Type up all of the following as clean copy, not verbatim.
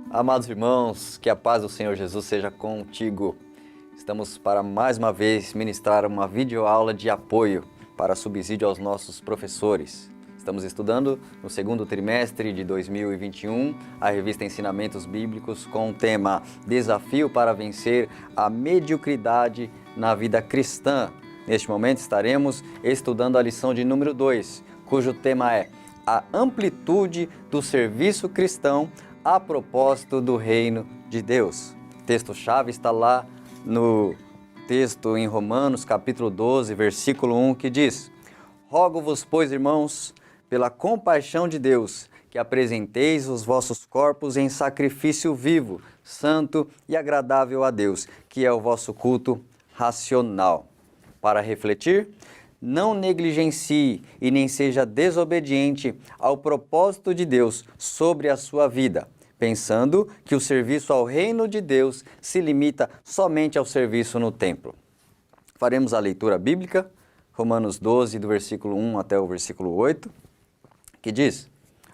Amados irmãos, que a paz do Senhor Jesus seja contigo. Estamos para mais uma vez ministrar uma videoaula de apoio para subsídio aos nossos professores. Estamos estudando no segundo trimestre de 2021 a revista Ensinamentos Bíblicos com o tema Desafio para vencer a mediocridade na vida cristã. Neste momento estaremos estudando a lição de número 2, cujo tema é a amplitude do serviço cristão a propósito do reino de Deus. O texto-chave está lá no texto em Romanos, capítulo 12, versículo 1, que diz: Rogo-vos, pois, irmãos, pela compaixão de Deus, que apresenteis os vossos corpos em sacrifício vivo, santo e agradável a Deus, que é o vosso culto racional. Para refletir, não negligencie e nem seja desobediente ao propósito de Deus sobre a sua vida, pensando que o serviço ao reino de Deus se limita somente ao serviço no templo. Faremos a leitura bíblica, Romanos 12, do versículo 1 até o versículo 8, que diz: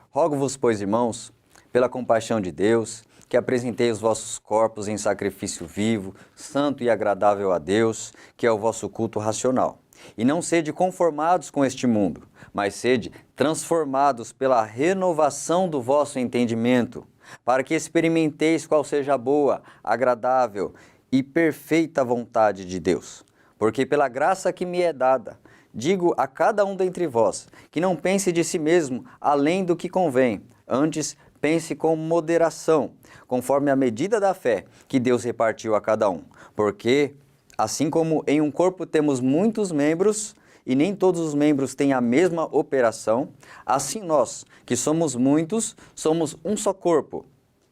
Rogo-vos, pois, irmãos, pela compaixão de Deus, que apresentei os vossos corpos em sacrifício vivo, santo e agradável a Deus, que é o vosso culto racional. E não sede conformados com este mundo, mas sede transformados pela renovação do vosso entendimento, para que experimenteis qual seja a boa, agradável e perfeita vontade de Deus. Porque pela graça que me é dada, digo a cada um dentre vós, que não pense de si mesmo além do que convém, antes pense com moderação, conforme a medida da fé que Deus repartiu a cada um. Porque, assim como em um corpo temos muitos membros, e nem todos os membros têm a mesma operação, assim nós, que somos muitos, somos um só corpo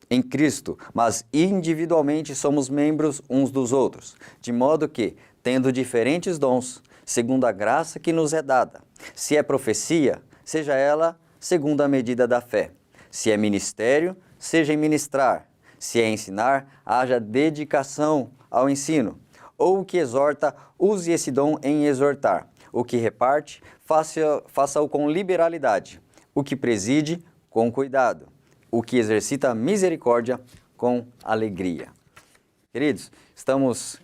em Cristo, mas individualmente somos membros uns dos outros, de modo que, tendo diferentes dons, segundo a graça que nos é dada, se é profecia, seja ela segundo a medida da fé. Se é ministério, seja em ministrar. Se é ensinar, haja dedicação ao ensino. Ou o que exorta, use esse dom em exortar. O que reparte, faça-o com liberalidade. O que preside, com cuidado. O que exercita misericórdia, com alegria. Queridos, estamos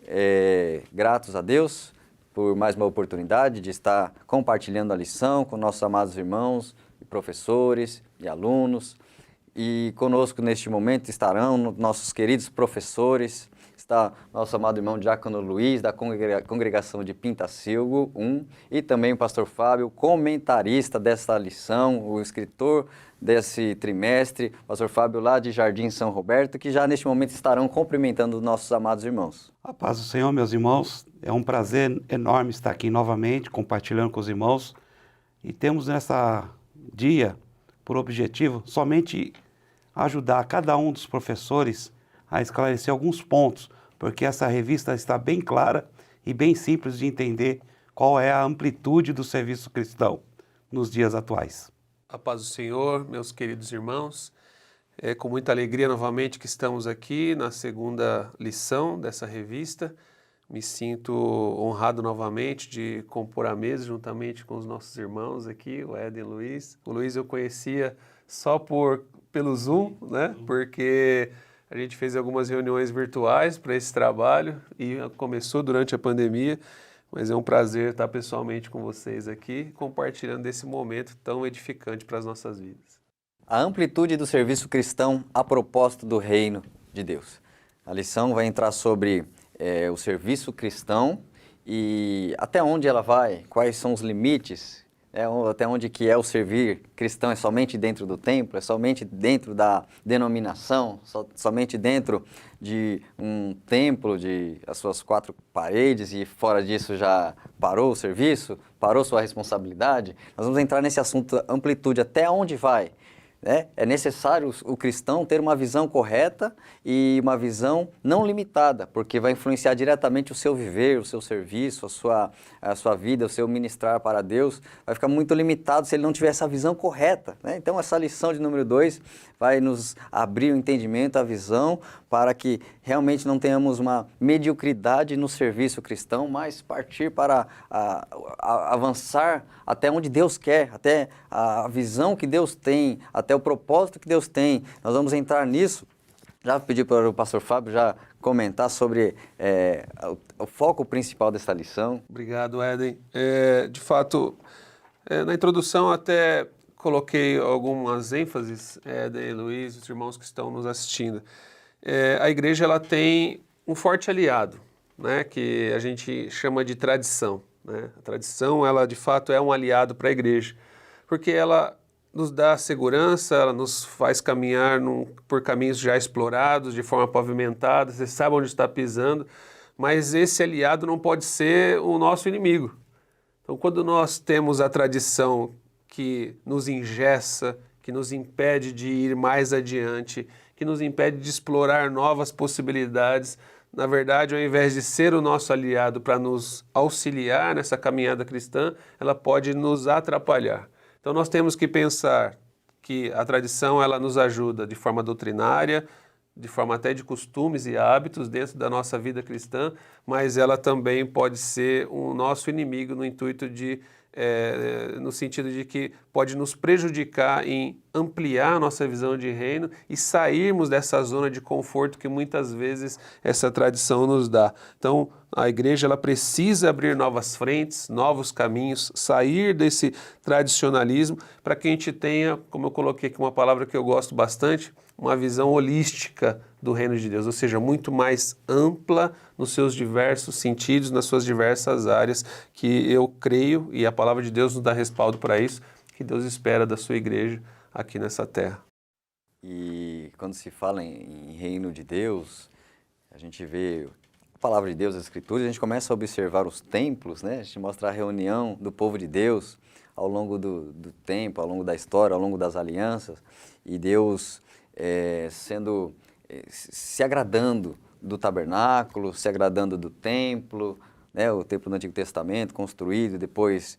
gratos a Deus por mais uma oportunidade de estar compartilhando a lição com nossos amados irmãos, e professores e alunos. E conosco neste momento estarão nossos queridos professores. Está nosso amado irmão Diácono Luiz, da congregação de Pintacilgo 1, e também o pastor Fábio, comentarista desta lição, o escritor desse trimestre, pastor Fábio lá de Jardim São Roberto, que já neste momento estarão cumprimentando nossos amados irmãos. A paz do Senhor, meus irmãos, é um prazer enorme estar aqui novamente, compartilhando com os irmãos, e temos nessa dia por objetivo somente ajudar cada um dos professores a esclarecer alguns pontos, porque essa revista está bem clara e bem simples de entender qual é a amplitude do serviço cristão nos dias atuais. A paz do Senhor, meus queridos irmãos, é com muita alegria novamente que estamos aqui na segunda lição dessa revista. Me sinto honrado novamente de compor a mesa juntamente com os nossos irmãos aqui, o Éden e o Luiz. O Luiz eu conhecia só pelo Zoom, né? Porque a gente fez algumas reuniões virtuais para esse trabalho e começou durante a pandemia, mas é um prazer estar pessoalmente com vocês aqui, compartilhando desse momento tão edificante para as nossas vidas. A amplitude do serviço cristão a propósito do reino de Deus. A lição vai entrar sobre o serviço cristão e até onde ela vai, quais são os limites, até onde que é o servir cristão, é somente dentro do templo, é somente dentro da denominação, somente dentro de um templo, de as suas quatro paredes, e fora disso já parou o serviço, parou sua responsabilidade. Nós vamos entrar nesse assunto amplitude, até onde vai. É necessário o cristão ter uma visão correta e uma visão não limitada, porque vai influenciar diretamente o seu viver, o seu serviço, a sua vida, o seu ministrar para Deus. Vai ficar muito limitado se ele não tiver essa visão correta. Então, essa lição de número 2 vai nos abrir o entendimento, a visão, para que realmente não tenhamos uma mediocridade no serviço cristão, mas partir para avançar até onde Deus quer, até a visão que Deus tem, até o propósito que Deus tem. Nós vamos entrar nisso Já pedi para o pastor Fábio já comentar sobre o foco principal dessa lição. Obrigado, Éden. De fato, na introdução até coloquei algumas ênfases, Éden e Luiz, os irmãos que estão nos assistindo. A igreja ela tem um forte aliado, né, que a gente chama de tradição, né? A tradição, ela de fato é um aliado para a igreja, porque ela nos dá segurança, ela nos faz caminhar por caminhos já explorados, de forma pavimentada, você sabe onde está pisando, mas esse aliado não pode ser o nosso inimigo. Então, quando nós temos a tradição que nos engessa, que nos impede de ir mais adiante, que nos impede de explorar novas possibilidades, na verdade, ao invés de ser o nosso aliado para nos auxiliar nessa caminhada cristã, ela pode nos atrapalhar. Então nós temos que pensar que a tradição ela nos ajuda de forma doutrinária, de forma até de costumes e hábitos dentro da nossa vida cristã, mas ela também pode ser o nosso inimigo no intuito de, no sentido de que pode nos prejudicar em ampliar a nossa visão de reino e sairmos dessa zona de conforto que muitas vezes essa tradição nos dá. Então, a igreja ela precisa abrir novas frentes, novos caminhos, sair desse tradicionalismo para que a gente tenha, como eu coloquei aqui uma palavra que eu gosto bastante, uma visão holística do reino de Deus, ou seja, muito mais ampla nos seus diversos sentidos, nas suas diversas áreas, que eu creio, e a palavra de Deus nos dá respaldo para isso, que Deus espera da sua igreja aqui nessa terra. E quando se fala em reino de Deus, a gente vê a palavra de Deus, as Escrituras, a gente começa a observar os templos, né? A gente mostra a reunião do povo de Deus ao longo do tempo, ao longo da história, ao longo das alianças, e Deus se agradando do tabernáculo, se agradando do templo, né? O templo do Antigo Testamento, construído, depois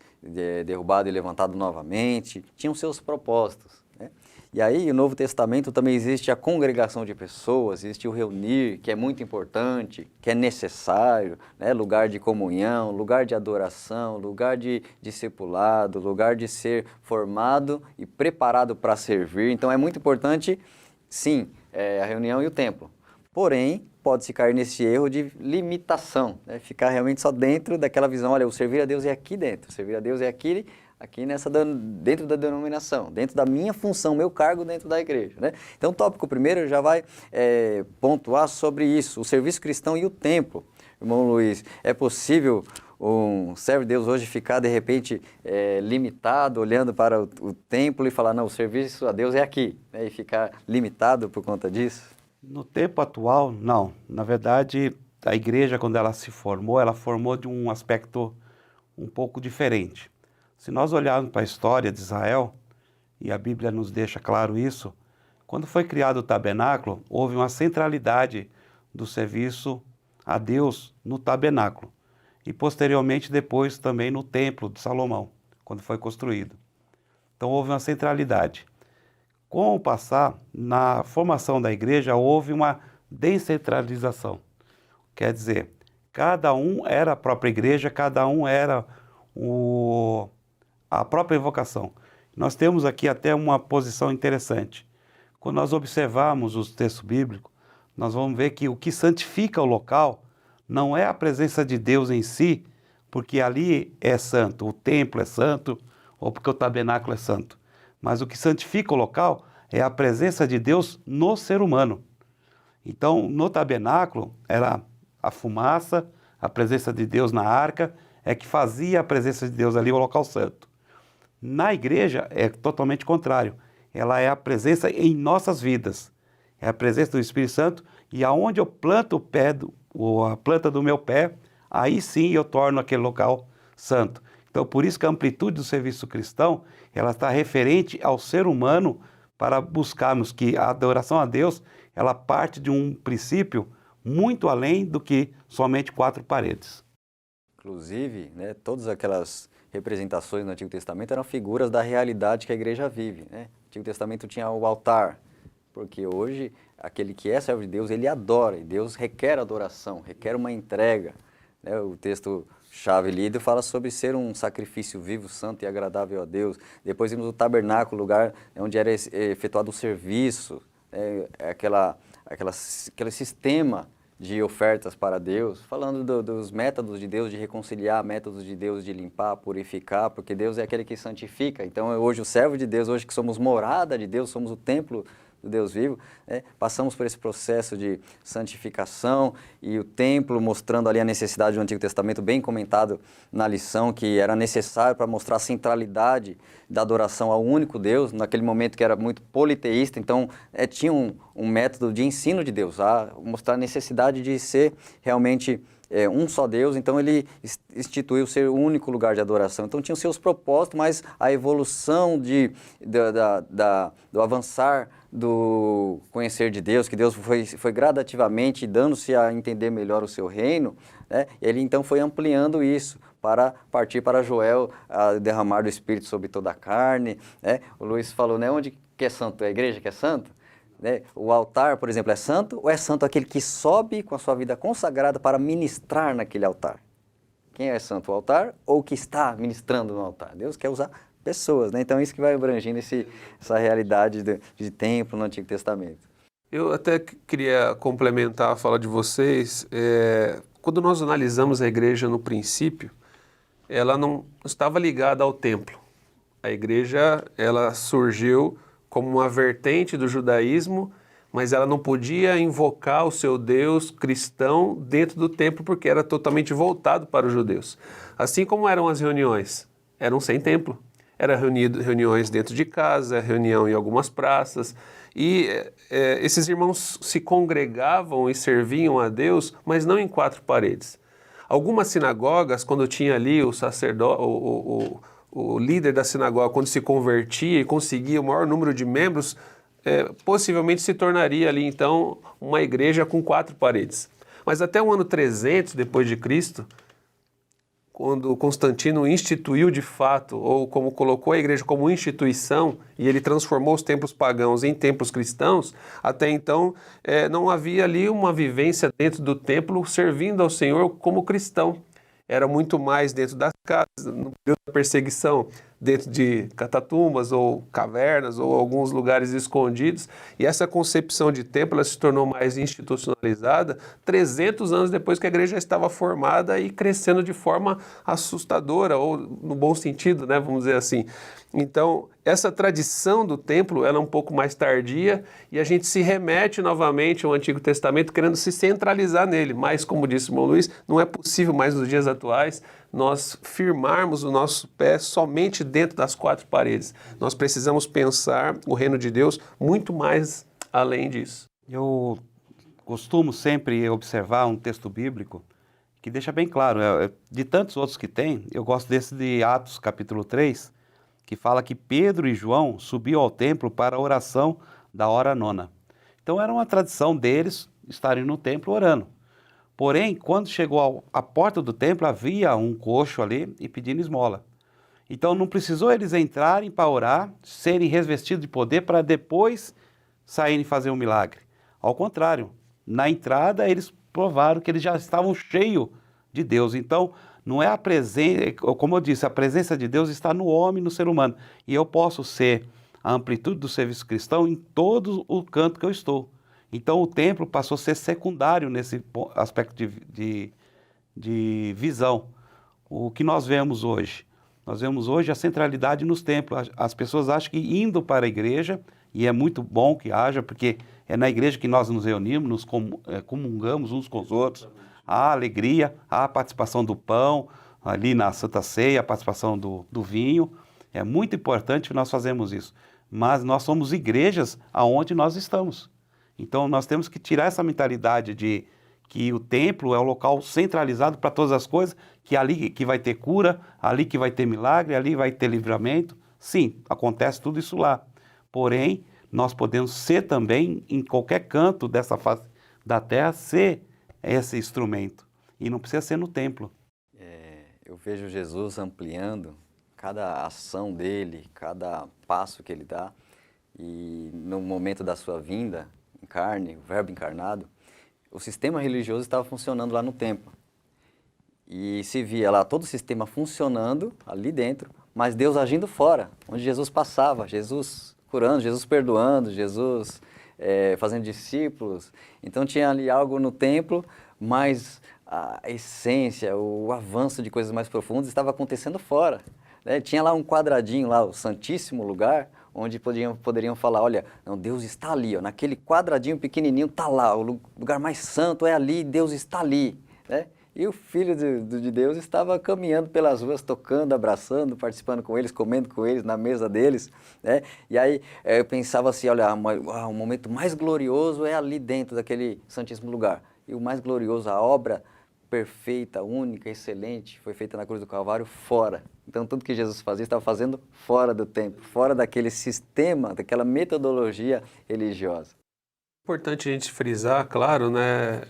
derrubado e levantado novamente, tinham seus propósitos, né? E aí, no Novo Testamento também existe a congregação de pessoas, existe o reunir, que é muito importante, que é necessário, né? Lugar de comunhão, lugar de adoração, lugar de discipulado, lugar de ser formado e preparado para servir. Então, é muito importante, sim, a reunião e o templo. Porém, pode-se cair nesse erro de limitação, né? Ficar realmente só dentro daquela visão, olha, o servir a Deus é aqui dentro, o servir a Deus é aqui dentro da denominação, dentro da minha função, meu cargo dentro da igreja, né? Então, o tópico primeiro já vai pontuar sobre isso, o serviço cristão e o templo. Irmão Luiz, é possível um servo de Deus hoje ficar, de repente, limitado, olhando para o templo e falar, não, o serviço a Deus é aqui, né? E ficar limitado por conta disso? No tempo atual, não. Na verdade, a igreja, quando ela se formou, ela formou de um aspecto um pouco diferente. Se nós olharmos para a história de Israel, e a Bíblia nos deixa claro isso, quando foi criado o tabernáculo, houve uma centralidade do serviço a Deus no tabernáculo. E posteriormente, depois, também no templo de Salomão, quando foi construído. Então, houve uma centralidade. Com o passar, na formação da igreja, houve uma descentralização. Quer dizer, cada um era a própria igreja, cada um era a própria invocação. Nós temos aqui até uma posição interessante. Quando nós observarmos os textos bíblicos, nós vamos ver que o que santifica o local não é a presença de Deus em si, porque ali é santo, o templo é santo, ou porque o tabernáculo é santo. Mas o que santifica o local é a presença de Deus no ser humano. Então, no tabernáculo, era a fumaça, a presença de Deus na arca, é que fazia a presença de Deus ali, o local santo. Na igreja é totalmente contrário. Ela é a presença em nossas vidas. É a presença do Espírito Santo, e aonde eu planto o pé, a planta do meu pé, aí sim eu torno aquele local santo. Então, por isso que a amplitude do serviço cristão, ela está referente ao ser humano, para buscarmos que a adoração a Deus, ela parte de um princípio muito além do que somente quatro paredes. Inclusive, né, todas aquelas representações no Antigo Testamento eram figuras da realidade que a igreja vive, né? O Antigo Testamento tinha o altar, porque hoje aquele que é servo de Deus, ele adora, e Deus requer adoração, requer uma entrega, né? O texto-chave lido fala sobre ser um sacrifício vivo, santo e agradável a Deus. Depois vimos o tabernáculo, lugar onde era efetuado o serviço, aquele sistema de ofertas para Deus, falando dos métodos de Deus de reconciliar, métodos de Deus de limpar, purificar, porque Deus é aquele que santifica. Então, hoje o servo de Deus, hoje que somos morada de Deus, somos o templo do Deus vivo, passamos por esse processo de santificação e o templo mostrando ali a necessidade do Antigo Testamento, bem comentado na lição, que era necessário para mostrar a centralidade da adoração ao único Deus, naquele momento que era muito politeísta, então tinha um método de ensino de Deus, a mostrar a necessidade de ser realmente um só Deus, então ele instituiu ser o único lugar de adoração. Então tinha os seus propósitos, mas a evolução do avançar do conhecer de Deus, que Deus foi gradativamente dando-se a entender melhor o seu reino, ele então foi ampliando isso para partir para Joel, a derramar do Espírito sobre toda a carne. O Luiz falou, onde que é santo? É a igreja que é santo? O altar, por exemplo, é santo ou é santo aquele que sobe com a sua vida consagrada para ministrar naquele altar? Quem é santo, o altar ou o que está ministrando no altar? Deus quer usar pessoas, então isso que vai abrangendo essa realidade de templo no Antigo Testamento. Eu até queria complementar a fala de vocês. Quando nós analisamos a igreja no princípio, ela não estava ligada ao templo. A igreja, ela surgiu como uma vertente do judaísmo, mas ela não podia invocar o seu Deus cristão dentro do templo porque era totalmente voltado para os judeus. Assim como eram as reuniões, eram sem templo. Eram reuniões dentro de casa, reunião em algumas praças, e esses irmãos se congregavam e serviam a Deus, mas não em quatro paredes. Algumas sinagogas, quando tinha ali o sacerdote, o líder da sinagoga, quando se convertia e conseguia o maior número de membros, possivelmente se tornaria ali então uma igreja com quatro paredes. Mas até o ano 300 depois de Cristo, quando Constantino instituiu de fato, ou como colocou a igreja como instituição, e ele transformou os templos pagãos em templos cristãos, até então não havia ali uma vivência dentro do templo servindo ao Senhor como cristão. Era muito mais dentro das casas, no período da perseguição, dentro de catatumbas ou cavernas ou alguns lugares escondidos. E essa concepção de templo ela se tornou mais institucionalizada 300 anos depois que a igreja já estava formada e crescendo de forma assustadora, ou no bom sentido, vamos dizer assim. Então, essa tradição do templo ela é um pouco mais tardia e a gente se remete novamente ao Antigo Testamento querendo se centralizar nele. Mas, como disse o irmão Luiz, não é possível mais nos dias atuais nós firmarmos o nosso pé somente dentro das quatro paredes. Nós precisamos pensar o reino de Deus muito mais além disso. Eu costumo sempre observar um texto bíblico que deixa bem claro, de tantos outros que tem, eu gosto desse de Atos capítulo 3, que fala que Pedro e João subiam ao templo para a oração da hora nona. Então era uma tradição deles estarem no templo orando. Porém, quando chegou à porta do templo, havia um coxo ali e pedindo esmola. Então não precisou eles entrarem para orar, serem revestidos de poder para depois saírem fazer um milagre. Ao contrário, na entrada eles provaram que eles já estavam cheios de Deus. Então, não é a presença, como eu disse, a presença de Deus está no homem, no ser humano. E eu posso ser a amplitude do serviço cristão em todo o canto que eu estou. Então o templo passou a ser secundário nesse aspecto de visão. O que nós vemos hoje? Nós vemos hoje a centralidade nos templos. As pessoas acham que indo para a igreja, e é muito bom que haja, porque é na igreja que nós nos reunimos, nos comungamos uns com os outros. Há alegria, há a participação do pão, ali na Santa Ceia, a participação do vinho. É muito importante que nós fazemos isso. Mas nós somos igrejas aonde nós estamos. Então nós temos que tirar essa mentalidade de que o templo é o local centralizado para todas as coisas, que é ali que vai ter cura, ali que vai ter milagre, ali vai ter livramento. Sim, acontece tudo isso lá. Porém, nós podemos ser também, em qualquer canto dessa face da terra, ser esse instrumento. E não precisa ser no templo. Eu vejo Jesus ampliando cada ação dele, cada passo que ele dá. E no momento da sua vinda, em carne, o verbo encarnado, o sistema religioso estava funcionando lá no templo. E se via lá todo o sistema funcionando ali dentro, mas Deus agindo fora, onde Jesus passava, Jesus curando, Jesus perdoando, Jesus fazendo discípulos. Então tinha ali algo no templo, mas a essência, o avanço de coisas mais profundas estava acontecendo fora, né? Tinha lá um quadradinho, lá, o Santíssimo Lugar, onde poderiam falar, olha, não, Deus está ali, ó, naquele quadradinho pequenininho está lá, o lugar mais santo é ali, Deus está ali, né? E o Filho de Deus estava caminhando pelas ruas, tocando, abraçando, participando com eles, comendo com eles, na mesa deles, né? E aí eu pensava assim, olha, o momento mais glorioso é ali dentro daquele Santíssimo Lugar. E o mais glorioso, a obra perfeita, única, excelente, foi feita na cruz do Calvário fora. Então tudo que Jesus fazia, estava fazendo fora do templo, fora daquele sistema, daquela metodologia religiosa. Importante a gente frisar, claro, né,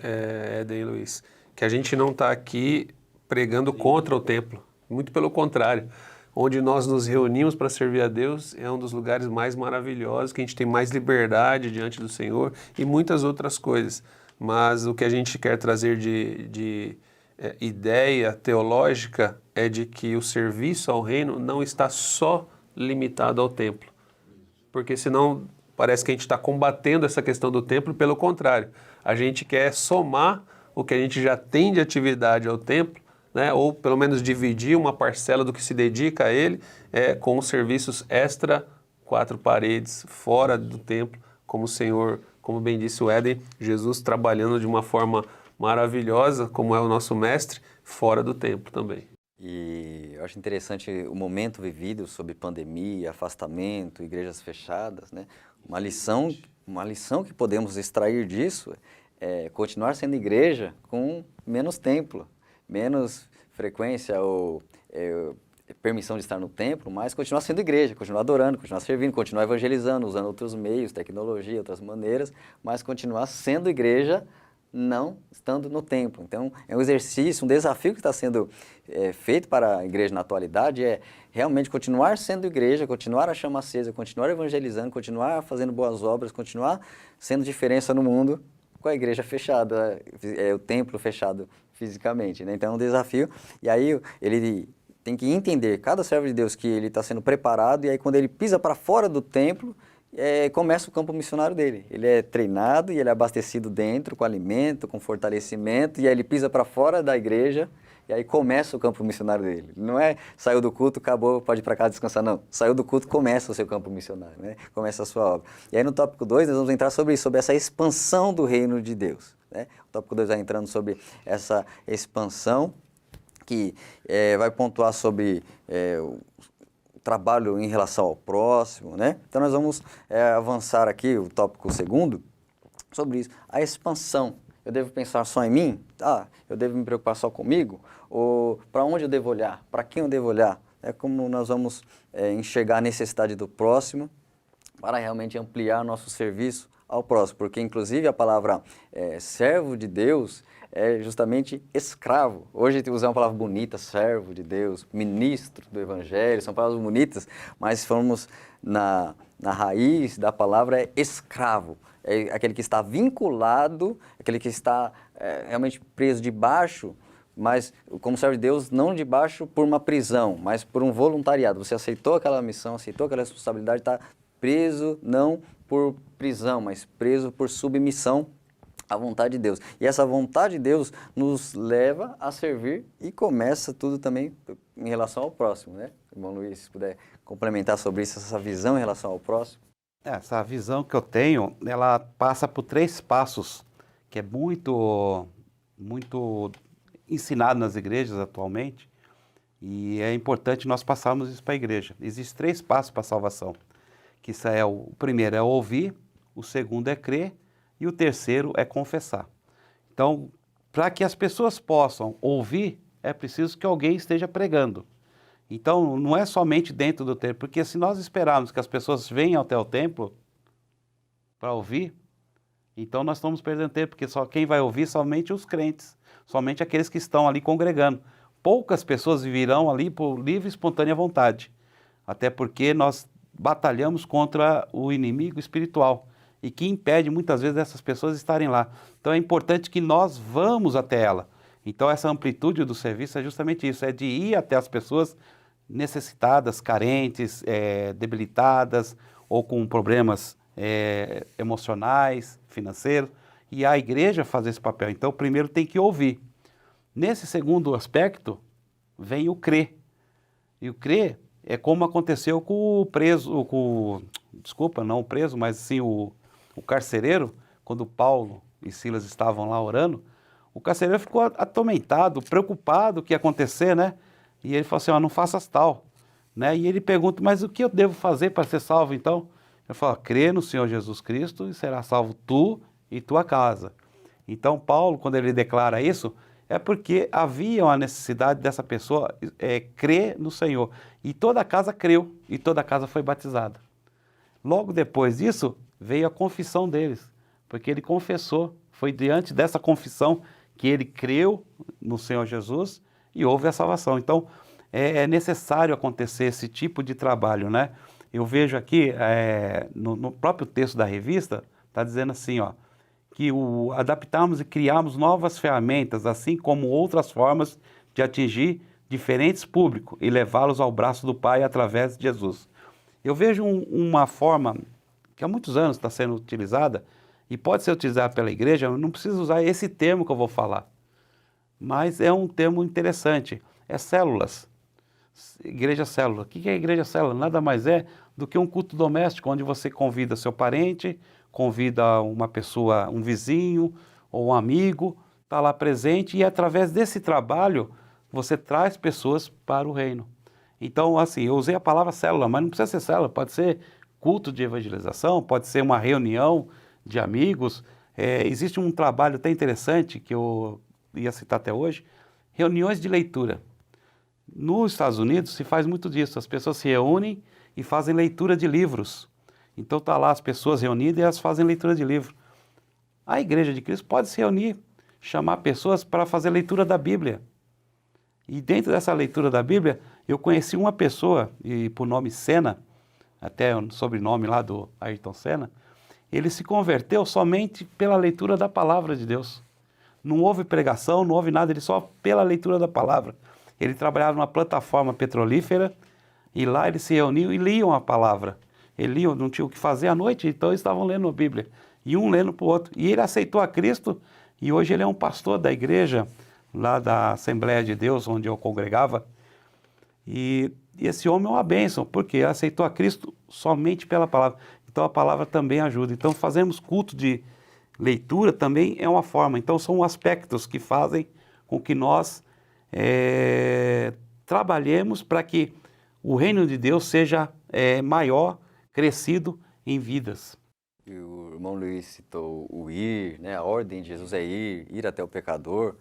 Éden e Luiz, que a gente não está aqui pregando contra o templo, muito pelo contrário. Onde nós nos reunimos para servir a Deus é um dos lugares mais maravilhosos, que a gente tem mais liberdade diante do Senhor e muitas outras coisas. Mas o que a gente quer trazer de ideia teológica é de que o serviço ao reino não está só limitado ao templo. Porque senão parece que a gente está combatendo essa questão do templo, pelo contrário. A gente quer somar o que a gente já tem de atividade ao templo, né, ou pelo menos dividir uma parcela do que se dedica a ele com os serviços extra, quatro paredes, fora do templo, como o Senhor, como bem disse o Éden, Jesus trabalhando de uma forma maravilhosa, como é o nosso mestre, fora do templo também. E eu acho interessante o momento vivido sobre pandemia, afastamento, igrejas fechadas, né? Uma lição que podemos extrair disso é continuar sendo igreja com menos templo, menos frequência ou permissão de estar no templo, mas continuar sendo igreja, continuar adorando, continuar servindo, continuar evangelizando, usando outros meios, tecnologia, outras maneiras, mas continuar sendo igreja, não estando no templo. Então, é um exercício, um desafio que está sendo feito para a igreja na atualidade, é realmente continuar sendo igreja, continuar a chama acesa, continuar evangelizando, continuar fazendo boas obras, continuar sendo diferença no mundo, com a igreja fechada, o templo fechado fisicamente, né? Então é um desafio, e aí ele tem que entender, cada servo de Deus, que ele está sendo preparado, e aí quando ele pisa para fora do templo, começa o campo missionário dele. Ele é treinado e ele é abastecido dentro, com alimento, com fortalecimento, e aí ele pisa para fora da igreja, e aí começa o campo missionário dele. Não é saiu do culto, acabou, pode ir para casa descansar, não. Saiu do culto, começa o seu campo missionário, né? Começa a sua obra. E aí no tópico 2 nós vamos entrar sobre isso, sobre essa expansão do reino de Deus, né? O tópico 2 vai entrando sobre essa expansão, que vai pontuar sobre o trabalho em relação ao próximo, né? Então nós vamos avançar aqui, o tópico 2, sobre isso, a expansão. Eu devo pensar só em mim? Eu devo me preocupar só comigo? Ou para onde eu devo olhar? Para quem eu devo olhar? É como nós vamos enxergar a necessidade do próximo para realmente ampliar nosso serviço ao próximo. Porque, inclusive, a palavra servo de Deus é justamente escravo. Hoje usar uma palavra bonita, servo de Deus, ministro do Evangelho, são palavras bonitas, mas se formos na raiz da palavra é escravo. É aquele que está vinculado, aquele que está realmente preso debaixo, mas como servo de Deus, não debaixo por uma prisão, mas por um voluntariado. Você aceitou aquela missão, aceitou aquela responsabilidade, está preso não por prisão, mas preso por submissão à vontade de Deus. E essa vontade de Deus nos leva a servir e começa tudo também em relação ao próximo, né? Irmão Luiz, se puder complementar sobre isso, essa visão em relação ao próximo. Essa visão que eu tenho, ela passa por 3 passos, que é muito ensinado nas igrejas atualmente, e é importante nós passarmos isso para a igreja. Existem 3 passos para a salvação, que isso o primeiro é ouvir, o segundo é crer, e o terceiro é confessar. Então, para que as pessoas possam ouvir, é preciso que alguém esteja pregando. Então, não é somente dentro do templo, porque se nós esperarmos que as pessoas venham até o templo para ouvir, então nós estamos perdendo tempo, porque só quem vai ouvir somente os crentes, somente aqueles que estão ali congregando. Poucas pessoas virão ali por livre e espontânea vontade, até porque nós batalhamos contra o inimigo espiritual, e que impede muitas vezes essas pessoas estarem lá. Então é importante que nós vamos até ela. Então essa amplitude do serviço é justamente isso, é de ir até as pessoas necessitadas, carentes, debilitadas ou com problemas emocionais, financeiros, e a igreja faz esse papel. Então, primeiro tem que ouvir. Nesse segundo aspecto, vem o crer. E o crer é como aconteceu com o preso, desculpa, não o preso, mas sim o carcereiro, quando Paulo e Silas estavam lá orando, o carcereiro ficou atormentado, preocupado o que ia acontecer, né? E ele falou assim, não faças tal, né? E ele pergunta, mas o que eu devo fazer para ser salvo então? Ele fala, crê no Senhor Jesus Cristo e será salvo tu e tua casa. Então Paulo, quando ele declara isso, é porque havia uma necessidade dessa pessoa crer no Senhor. E toda a casa creu, e toda a casa foi batizada. Logo depois disso, veio a confissão deles, porque ele confessou, foi diante dessa confissão que ele creu no Senhor Jesus e houve a salvação. Então, é necessário acontecer esse tipo de trabalho, né? Eu vejo aqui, no próprio texto da revista, está dizendo assim, ó, que adaptarmos e criarmos novas ferramentas, assim como outras formas de atingir diferentes públicos e levá-los ao braço do Pai através de Jesus. Eu vejo uma forma que há muitos anos está sendo utilizada e pode ser utilizada pela igreja, eu não preciso usar esse termo que eu vou falar, mas é um termo interessante, é células, igreja célula. O que é igreja célula? Nada mais é do que um culto doméstico, onde você convida seu parente, convida uma pessoa, um vizinho ou um amigo, está lá presente e através desse trabalho você traz pessoas para o reino. Então, assim, eu usei a palavra célula, mas não precisa ser célula, pode ser culto de evangelização, pode ser uma reunião de amigos. Existe um trabalho até interessante que eu ia citar até hoje, reuniões de leitura. Nos Estados Unidos se faz muito disso, as pessoas se reúnem e fazem leitura de livros. Então está lá as pessoas reunidas e elas fazem leitura de livro. A Igreja de Cristo pode se reunir, chamar pessoas para fazer leitura da Bíblia. E dentro dessa leitura da Bíblia, eu conheci uma pessoa, e por nome Senna, até o sobrenome lá do Ayrton Senna, ele se converteu somente pela leitura da palavra de Deus. Não houve pregação, não houve nada, ele só pela leitura da palavra. Ele trabalhava numa plataforma petrolífera e lá eles se reuniam e liam a palavra. Eles liam, não tinham o que fazer à noite, então eles estavam lendo a Bíblia. E um lendo para o outro. E ele aceitou a Cristo e hoje ele é um pastor da igreja, lá da Assembleia de Deus, onde eu congregava. E esse homem é uma bênção, porque ele aceitou a Cristo somente pela palavra. Então a palavra também ajuda. Então fazemos culto de leitura também é uma forma. Então são aspectos que fazem com que nós trabalhemos para que o reino de Deus seja maior, crescido em vidas. E o irmão Luiz citou o ir, né? A ordem de Jesus é ir até o pecador,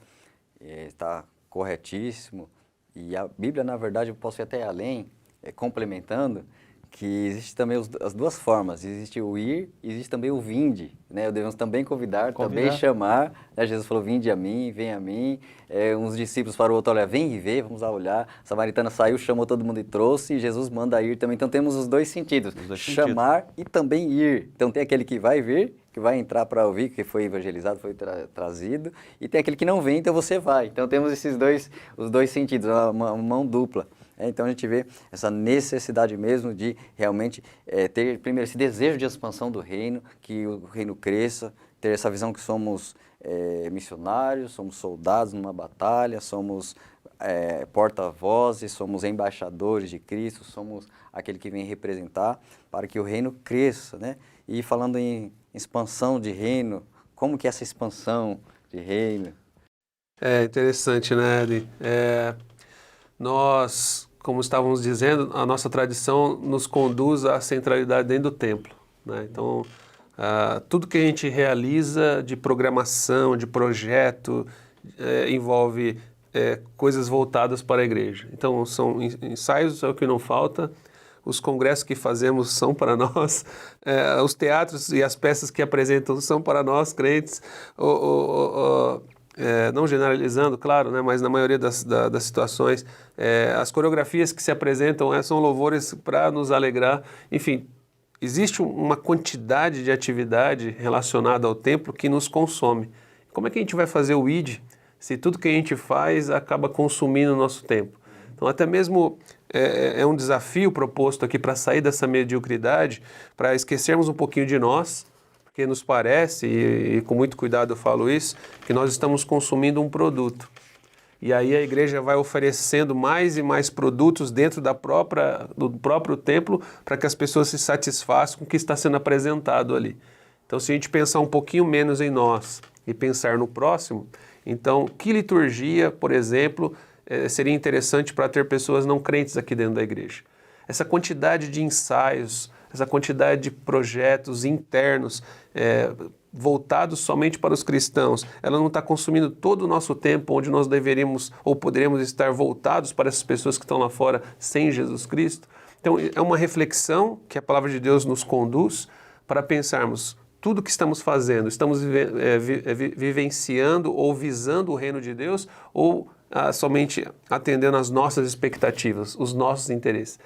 está corretíssimo. E a Bíblia, na verdade, eu posso ir até além, complementando, que existe também as duas formas, existe o ir, existe também o vinde, né? Devemos também convidar, também chamar, né? Jesus falou, vinde a mim, vem a mim, uns discípulos falaram, o outro, olha, vem e vê, vamos lá olhar, a samaritana saiu, chamou todo mundo e trouxe, e Jesus manda ir também, então temos os dois sentidos, chamar e também ir, então tem aquele que vai vir, que vai entrar para ouvir, que foi evangelizado, foi trazido, e tem aquele que não vem, então você vai, então temos os dois sentidos, uma mão dupla. Então a gente vê essa necessidade mesmo de realmente ter primeiro esse desejo de expansão do reino, que o reino cresça, ter essa visão que somos missionários, somos soldados numa batalha, somos porta-vozes, somos embaixadores de Cristo, somos aquele que vem representar para que o reino cresça, né? E falando em expansão de reino, como que é essa expansão de reino? É interessante, né, Edi? Nós, como estávamos dizendo, a nossa tradição nos conduz à centralidade dentro do templo, né? Então, tudo que a gente realiza de programação, de projeto, envolve coisas voltadas para a igreja. Então, são ensaios, é o que não falta, os congressos que fazemos são para nós, os teatros e as peças que apresentam são para nós, crentes, não generalizando, claro, né, mas na maioria das situações, as coreografias que se apresentam são louvores para nos alegrar. Enfim, existe uma quantidade de atividade relacionada ao templo que nos consome. Como é que a gente vai fazer o ID se tudo que a gente faz acaba consumindo o nosso tempo? Então, até mesmo é um desafio proposto aqui para sair dessa mediocridade, para esquecermos um pouquinho de nós, porque nos parece, e com muito cuidado eu falo isso, que nós estamos consumindo um produto. E aí a igreja vai oferecendo mais e mais produtos dentro do próprio templo para que as pessoas se satisfaçam com o que está sendo apresentado ali. Então, se a gente pensar um pouquinho menos em nós e pensar no próximo, então, que liturgia, por exemplo, seria interessante para ter pessoas não crentes aqui dentro da igreja? Essa quantidade de ensaios, essa quantidade de projetos internos voltados somente para os cristãos, ela não está consumindo todo o nosso tempo onde nós deveríamos ou poderíamos estar voltados para essas pessoas que estão lá fora sem Jesus Cristo? Então, é uma reflexão que a palavra de Deus nos conduz para pensarmos tudo que estamos fazendo, estamos vivenciando ou visando o reino de Deus ou somente atendendo às nossas expectativas, os nossos interesses.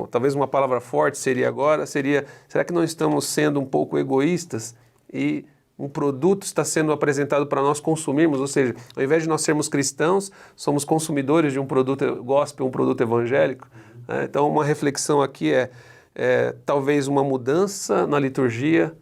Talvez uma palavra forte será que não estamos sendo um pouco egoístas e um produto está sendo apresentado para nós consumirmos, ou seja, ao invés de nós sermos cristãos, somos consumidores de um produto gospel, um produto evangélico. Então, uma reflexão aqui talvez uma mudança na liturgia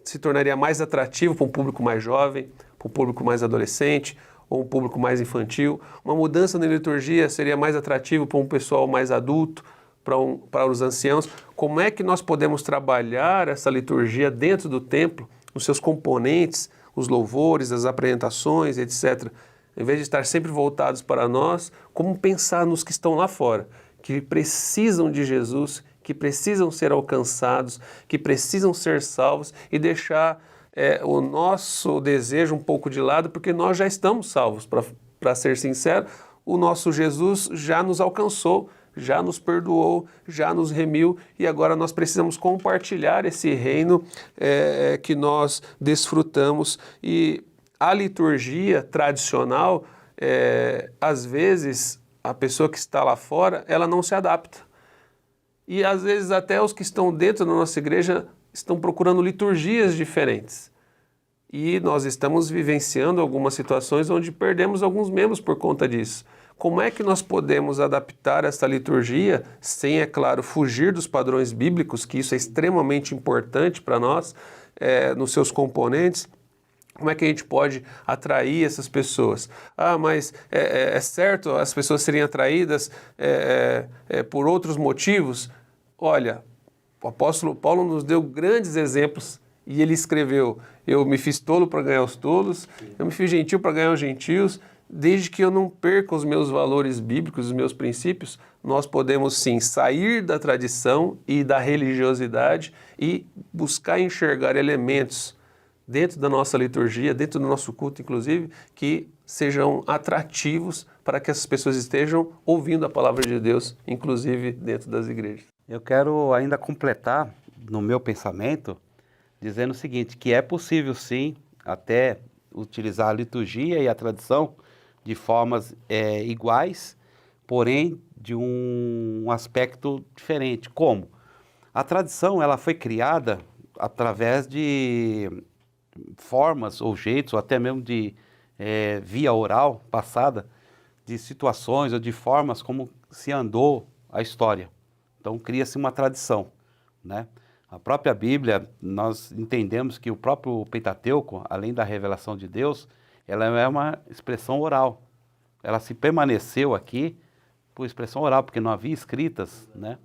se tornaria mais atrativo para um público mais jovem, para um público mais adolescente, ou um público mais infantil. Uma mudança na liturgia seria mais atrativo para um pessoal mais adulto, para os anciãos. Como é que nós podemos trabalhar essa liturgia dentro do templo, os seus componentes, os louvores, as apresentações, etc. Em vez de estar sempre voltados para nós, como pensar nos que estão lá fora, que precisam de Jesus, que precisam ser alcançados, que precisam ser salvos e deixar o nosso desejo um pouco de lado, porque nós já estamos salvos. Para ser sincero, o nosso Jesus já nos alcançou, já nos perdoou, já nos remiu e agora nós precisamos compartilhar esse reino que nós desfrutamos. E a liturgia tradicional, às vezes, a pessoa que está lá fora, ela não se adapta. E às vezes até os que estão dentro da nossa igreja estão procurando liturgias diferentes. E nós estamos vivenciando algumas situações onde perdemos alguns membros por conta disso. Como é que nós podemos adaptar essa liturgia sem, é claro, fugir dos padrões bíblicos, que isso é extremamente importante para nós, nos seus componentes? Como é que a gente pode atrair essas pessoas? Mas é certo as pessoas serem atraídas por outros motivos? Olha, o apóstolo Paulo nos deu grandes exemplos e ele escreveu: eu me fiz tolo para ganhar os tolos, eu me fiz gentil para ganhar os gentios. Desde que eu não perca os meus valores bíblicos, os meus princípios, nós podemos sim sair da tradição e da religiosidade e buscar enxergar elementos dentro da nossa liturgia, dentro do nosso culto, inclusive, que sejam atrativos para que essas pessoas estejam ouvindo a palavra de Deus, inclusive dentro das igrejas. Eu quero ainda completar no meu pensamento, dizendo o seguinte, que é possível sim, até utilizar a liturgia e a tradição de formas iguais, porém de um aspecto diferente. Como? A tradição ela foi criada através de formas ou jeitos, ou até mesmo de via oral passada, de situações ou de formas como se andou a história. Então cria-se uma tradição, né? A própria Bíblia, nós entendemos que o próprio Pentateuco, além da revelação de Deus, ela é uma expressão oral. Ela se permaneceu aqui por expressão oral, porque não havia escritas, né?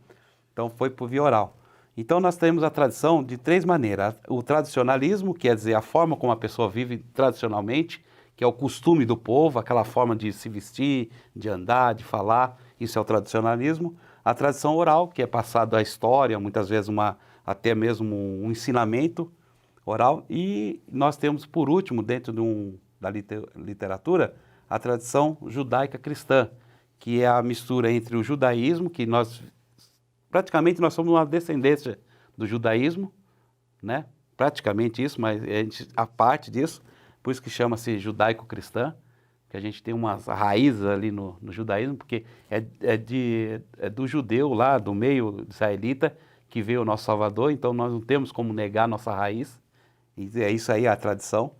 Então foi por via oral. Então nós temos a tradição de três maneiras. O tradicionalismo, quer dizer, a forma como a pessoa vive tradicionalmente, que é o costume do povo, aquela forma de se vestir, de andar, de falar, isso é o tradicionalismo. A tradição oral, que é passado a história, muitas vezes até mesmo um ensinamento oral. E nós temos, por último, dentro da literatura, a tradição judaica cristã, que é a mistura entre o judaísmo, que praticamente nós somos uma descendência do judaísmo, né? Praticamente isso, mas a parte disso, por isso que chama-se judaico-cristã, que a gente tem umas raízes ali no judaísmo, porque é do judeu lá, do meio israelita, que veio o nosso Salvador, então nós não temos como negar a nossa raiz, e é isso aí a tradição.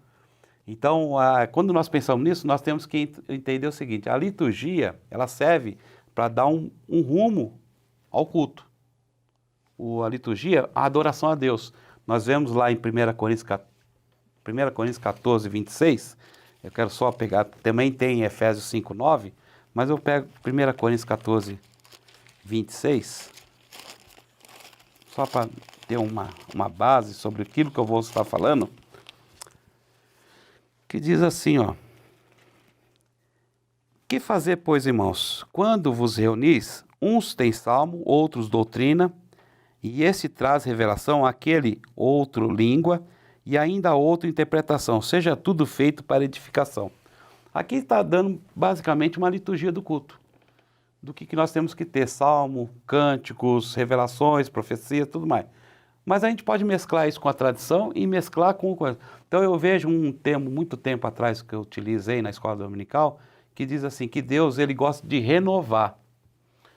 Então, quando nós pensamos nisso, nós temos que entender o seguinte: a liturgia, ela serve para dar um rumo ao culto. A liturgia, a adoração a Deus. Nós vemos lá em 1 Coríntios 14, 26, eu quero só pegar, também tem em Efésios 5, 9, mas eu pego 1 Coríntios 14, 26, só para ter uma base sobre aquilo que eu vou estar falando, que diz assim, ó: que fazer, pois, irmãos? Quando vos reunis, uns têm salmo, outros doutrina, e esse traz revelação, aquele outro língua, e ainda outro interpretação. Seja tudo feito para edificação. Aqui está dando basicamente uma liturgia do culto. Do que nós temos que ter: salmo, cânticos, revelações, profecias, tudo mais. Mas a gente pode mesclar isso com a tradição e mesclar com coisa. Então eu vejo um termo muito tempo atrás que eu utilizei na escola dominical, que diz assim, que Deus ele gosta de renovar.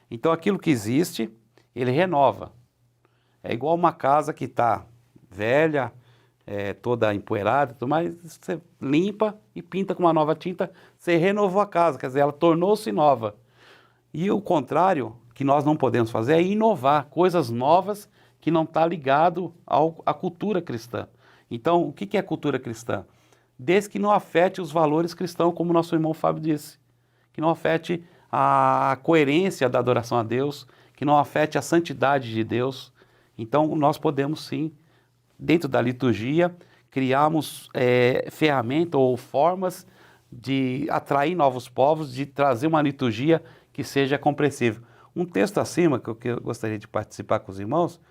Então aquilo que existe, ele renova. É igual uma casa que está velha, toda empoeirada, tudo mais, você limpa e pinta com uma nova tinta, você renovou a casa, quer dizer, ela tornou-se nova. E o contrário, que nós não podemos fazer, é inovar coisas novas que não está ligado à cultura cristã. Então, o que é cultura cristã? Desde que não afete os valores cristãos, como nosso irmão Fábio disse, que não afete a coerência da adoração a Deus, que não afete a santidade de Deus. Então, nós podemos sim, dentro da liturgia, criarmos ferramentas ou formas de atrair novos povos, de trazer uma liturgia que seja compreensível. Um texto acima, que eu gostaria de participar com os irmãos,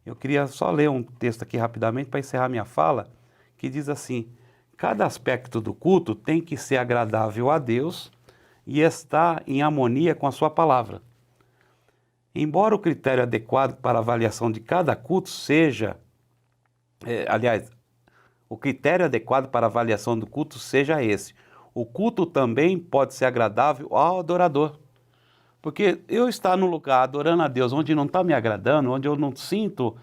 eu queria só ler um texto aqui rapidamente para encerrar minha fala, que diz assim: cada aspecto do culto tem que ser agradável a Deus e estar em harmonia com a sua palavra. Embora o critério adequado para a avaliação de cada culto seja, o critério adequado para a avaliação do culto seja esse: o culto também pode ser agradável ao adorador. Porque eu estar num lugar adorando a Deus onde não está me agradando, onde eu não sinto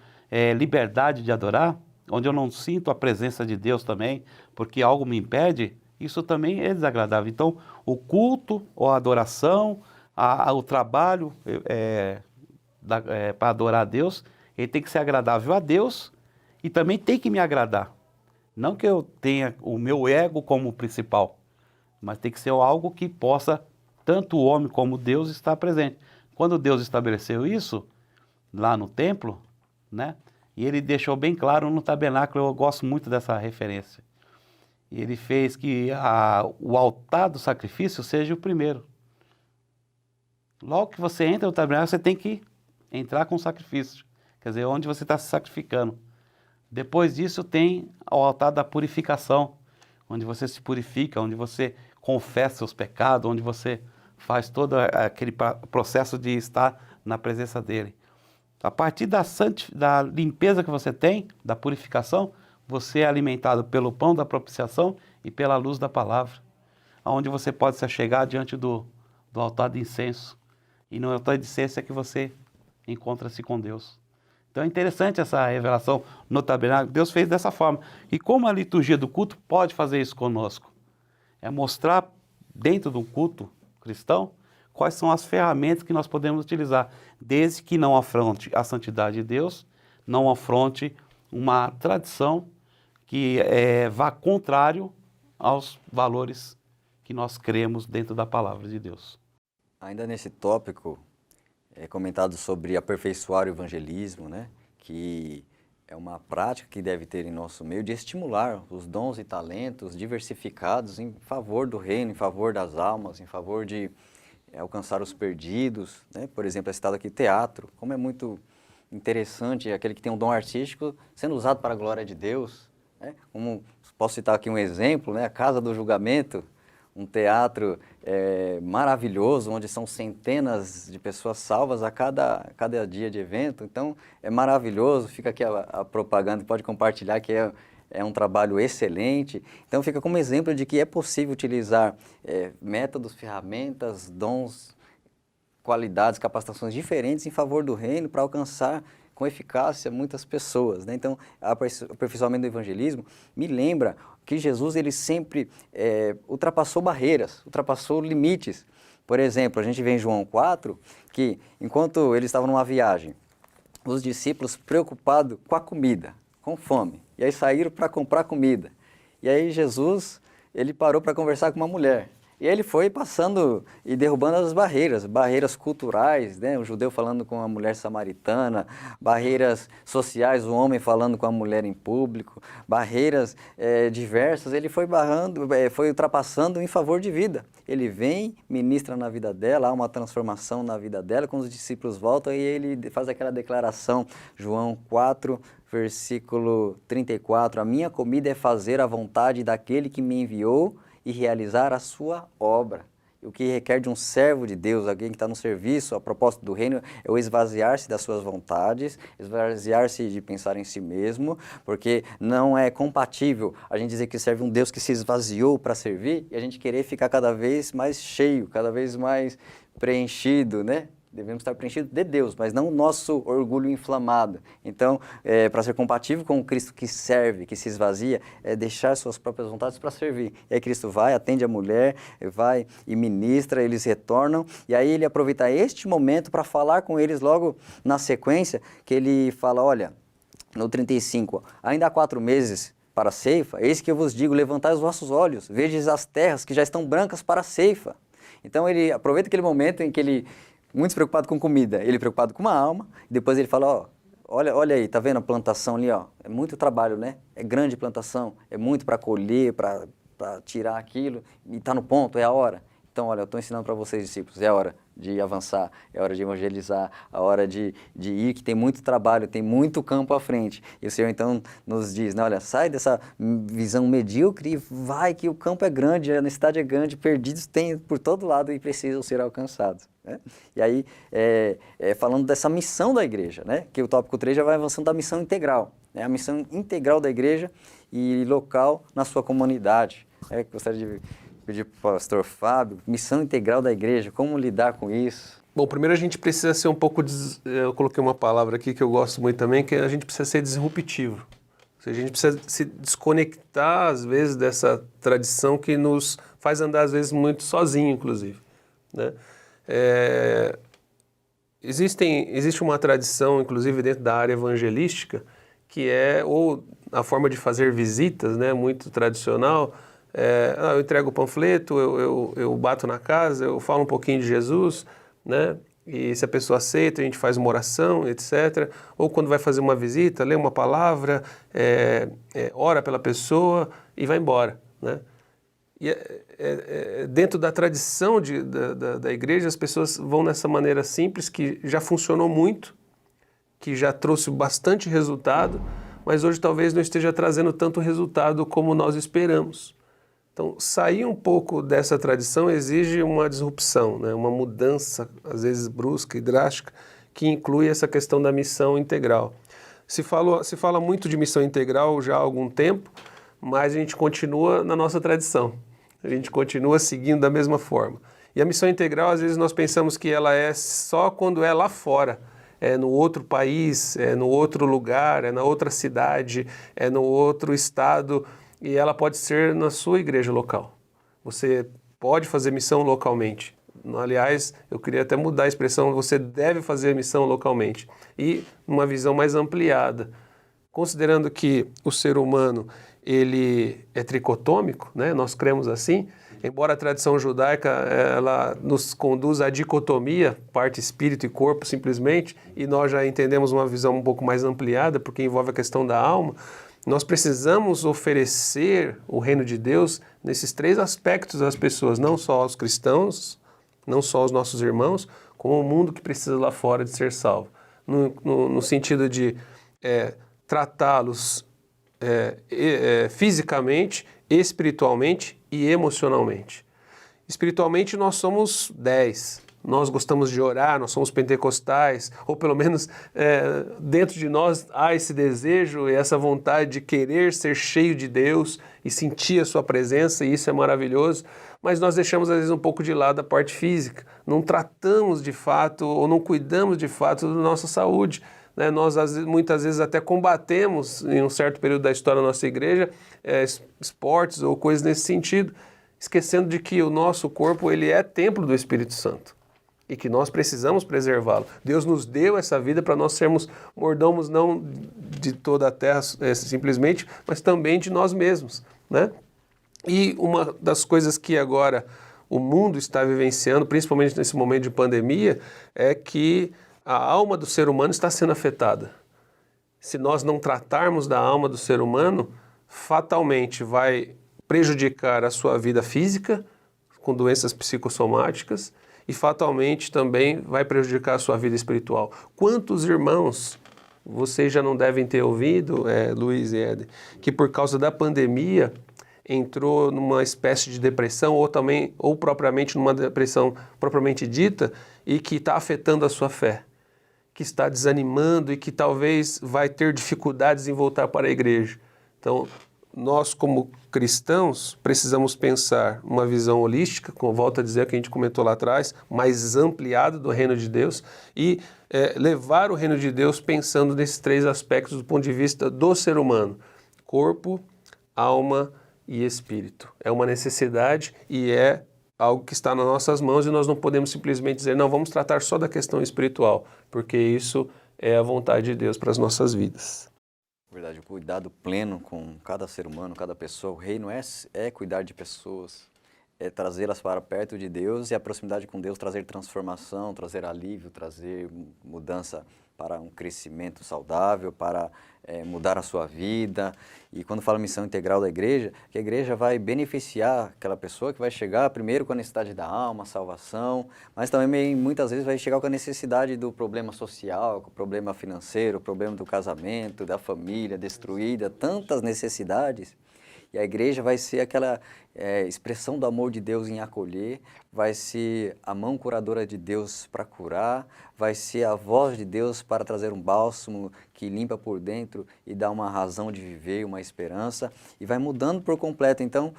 liberdade de adorar, onde eu não sinto a presença de Deus também, porque algo me impede, isso também é desagradável. Então, o culto, ou a adoração, o trabalho para adorar a Deus, ele tem que ser agradável a Deus e também tem que me agradar. Não que eu tenha o meu ego como principal, mas tem que ser algo que possa, tanto o homem como Deus, estar presente. Quando Deus estabeleceu isso, lá no templo, né, e ele deixou bem claro no tabernáculo, eu gosto muito dessa referência. Ele fez que o altar do sacrifício seja o primeiro. Logo que você entra no tabernáculo, você tem que entrar com o sacrifício. Quer dizer, onde você está se sacrificando. Depois disso tem o altar da purificação, onde você se purifica, onde você confessa seus pecados, onde você faz todo aquele processo de estar na presença dele. A partir da limpeza que você tem, da purificação, você é alimentado pelo pão da propiciação e pela luz da palavra, onde você pode se chegar diante do altar de incenso. E no altar de incenso é que você encontra-se com Deus. Então é interessante essa revelação no tabernáculo. Deus fez dessa forma. E como a liturgia do culto pode fazer isso conosco? É mostrar dentro do culto cristão quais são as ferramentas que nós podemos utilizar, desde que não afronte a santidade de Deus, não afronte uma tradição que vá contrário aos valores que nós cremos dentro da palavra de Deus. Ainda nesse tópico, é comentado sobre aperfeiçoar o evangelismo, né? Que é uma prática que deve ter em nosso meio de estimular os dons e talentos diversificados em favor do reino, em favor das almas, em favor de alcançar os perdidos, né? Por exemplo, é citado aqui teatro, como é muito interessante aquele que tem um dom artístico sendo usado para a glória de Deus, né? Como posso citar aqui um exemplo, né? A Casa do Julgamento, um teatro maravilhoso, onde são centenas de pessoas salvas a cada dia de evento. Então, é maravilhoso. Fica aqui a propaganda, pode compartilhar, que é um trabalho excelente. Então, fica como exemplo de que é possível utilizar métodos, ferramentas, dons, qualidades, capacitações diferentes em favor do reino para alcançar com eficácia muitas pessoas, né? Então, o aperfeiçoamento do evangelismo me lembra que Jesus ele sempre ultrapassou barreiras, ultrapassou limites. Por exemplo, a gente vê em João 4 que, enquanto eles estavam numa viagem, os discípulos preocupados com a comida, com fome, e aí saíram para comprar comida. E aí Jesus, ele parou para conversar com uma mulher. E aí ele foi passando e derrubando as barreiras culturais, né? O judeu falando com a mulher samaritana, barreiras sociais, o homem falando com a mulher em público, barreiras diversas, ele foi foi ultrapassando em favor de vida. Ele vem, ministra na vida dela, há uma transformação na vida dela, quando os discípulos voltam e ele faz aquela declaração, João 4, versículo 34, a minha comida é fazer a vontade daquele que me enviou e realizar a sua obra. O que requer de um servo de Deus, alguém que está no serviço, a propósito do reino, é o esvaziar-se das suas vontades, esvaziar-se de pensar em si mesmo, porque não é compatível a gente dizer que serve um Deus que se esvaziou para servir e a gente querer ficar cada vez mais cheio, cada vez mais preenchido, né? Devemos estar preenchidos de Deus, mas não o nosso orgulho inflamado. Então, para ser compatível com o Cristo que serve, que se esvazia, é deixar suas próprias vontades para servir. E aí Cristo vai, atende a mulher, vai e ministra, eles retornam, e aí ele aproveita este momento para falar com eles logo na sequência, que ele fala, olha, no 35, ainda há 4 meses para a ceifa, eis que eu vos digo, levantai os vossos olhos, vedes as terras que já estão brancas para a ceifa. Então ele aproveita aquele momento em que ele muito preocupado com comida, ele preocupado com uma alma, e depois ele fala, ó, olha aí, tá vendo a plantação ali, ó, é muito trabalho, né? É grande plantação, é muito para colher, para tirar aquilo, e tá no ponto, é a hora. Então, olha, eu estou ensinando para vocês, discípulos, é a hora de avançar, é a hora de evangelizar, a hora de ir, que tem muito trabalho, tem muito campo à frente. E o Senhor, então, nos diz, né, olha, sai dessa visão medíocre e vai que o campo é grande, a necessidade é grande, perdidos tem por todo lado e precisam ser alcançados. Né? E aí, falando dessa missão da igreja, né, que o tópico 3 já vai avançando da missão integral, né, a missão integral da igreja e local na sua comunidade. Gostaria de pedir para o pastor Fábio, missão integral da igreja, como lidar com isso? Bom, primeiro a gente precisa ser um pouco, eu coloquei uma palavra aqui que eu gosto muito também, que a gente precisa ser disruptivo. Ou seja, a gente precisa se desconectar, às vezes, dessa tradição que nos faz andar, às vezes, muito sozinho, inclusive. Né? Existe uma tradição, inclusive, dentro da área evangelística, que é, ou a forma de fazer visitas, né, muito tradicional. Eu entrego o panfleto, eu bato na casa, eu falo um pouquinho de Jesus, né? E se a pessoa aceita, a gente faz uma oração, etc. Ou quando vai fazer uma visita, lê uma palavra, ora pela pessoa e vai embora, né? E dentro da tradição da igreja, as pessoas vão nessa maneira simples, que já funcionou muito, que já trouxe bastante resultado, mas hoje talvez não esteja trazendo tanto resultado como nós esperamos. Então, sair um pouco dessa tradição exige uma disrupção, né? Uma mudança, às vezes brusca e drástica, que inclui essa questão da missão integral. Se fala muito de missão integral já há algum tempo, mas a gente continua na nossa tradição, a gente continua seguindo da mesma forma. E a missão integral, às vezes nós pensamos que ela é só quando é lá fora, é no outro país, é no outro lugar, é na outra cidade, é no outro estado, e ela pode ser na sua igreja local. Você pode fazer missão localmente. Aliás, eu queria até mudar a expressão, você deve fazer missão localmente. E uma visão mais ampliada. Considerando que o ser humano ele é tricotômico, né? Nós cremos assim, embora a tradição judaica ela nos conduz à dicotomia, parte espírito e corpo simplesmente, e nós já entendemos uma visão um pouco mais ampliada, porque envolve a questão da alma. Nós precisamos oferecer o reino de Deus nesses 3 aspectos às pessoas, não só aos cristãos, não só aos nossos irmãos, como o mundo que precisa lá fora de ser salvo. No sentido de tratá-los fisicamente, espiritualmente e emocionalmente. Espiritualmente nós somos 10. Nós gostamos de orar, nós somos pentecostais, ou pelo menos dentro de nós há esse desejo e essa vontade de querer ser cheio de Deus e sentir a sua presença, e isso é maravilhoso, mas nós deixamos às vezes um pouco de lado a parte física, não tratamos de fato ou não cuidamos de fato da nossa saúde. Né? Nós muitas vezes até combatemos em um certo período da história da nossa igreja esportes ou coisas nesse sentido. esquecendo de que o nosso corpo ele é templo do Espírito Santo e que nós precisamos preservá-lo. Deus nos deu essa vida para nós sermos mordomos não de toda a terra simplesmente, mas também de nós mesmos, né? E uma das coisas que agora o mundo está vivenciando, principalmente nesse momento de pandemia, é que a alma do ser humano está sendo afetada. Se nós não tratarmos da alma do ser humano, fatalmente vai prejudicar a sua vida física, com doenças psicossomáticas, e fatalmente também vai prejudicar a sua vida espiritual. Quantos irmãos vocês já não devem ter ouvido, Luiz e Éder, que por causa da pandemia entrou numa espécie de depressão ou propriamente numa depressão propriamente dita e que está afetando a sua fé, que está desanimando e que talvez vai ter dificuldades em voltar para a igreja. Então, nós como cristãos precisamos pensar uma visão holística, como volto a dizer o que a gente comentou lá atrás, mais ampliada do reino de Deus e levar o reino de Deus pensando nesses 3 aspectos do ponto de vista do ser humano: corpo, alma e espírito. É uma necessidade e é algo que está nas nossas mãos e nós não podemos simplesmente dizer, não, vamos tratar só da questão espiritual, porque isso é a vontade de Deus para as nossas vidas. Verdade, o cuidado pleno com cada ser humano, cada pessoa. O reino é cuidar de pessoas, é trazê-las para perto de Deus e a proximidade com Deus, trazer transformação, trazer alívio, trazer mudança para um crescimento saudável, para mudar a sua vida. E quando fala missão integral da igreja, que a igreja vai beneficiar aquela pessoa que vai chegar primeiro com a necessidade da alma, salvação, mas também muitas vezes vai chegar com a necessidade do problema social, com o problema financeiro, o problema do casamento, da família destruída, tantas necessidades. E a igreja vai ser aquela expressão do amor de Deus em acolher, vai ser a mão curadora de Deus para curar, vai ser a voz de Deus para trazer um bálsamo que limpa por dentro e dá uma razão de viver, uma esperança, e vai mudando por completo. Então,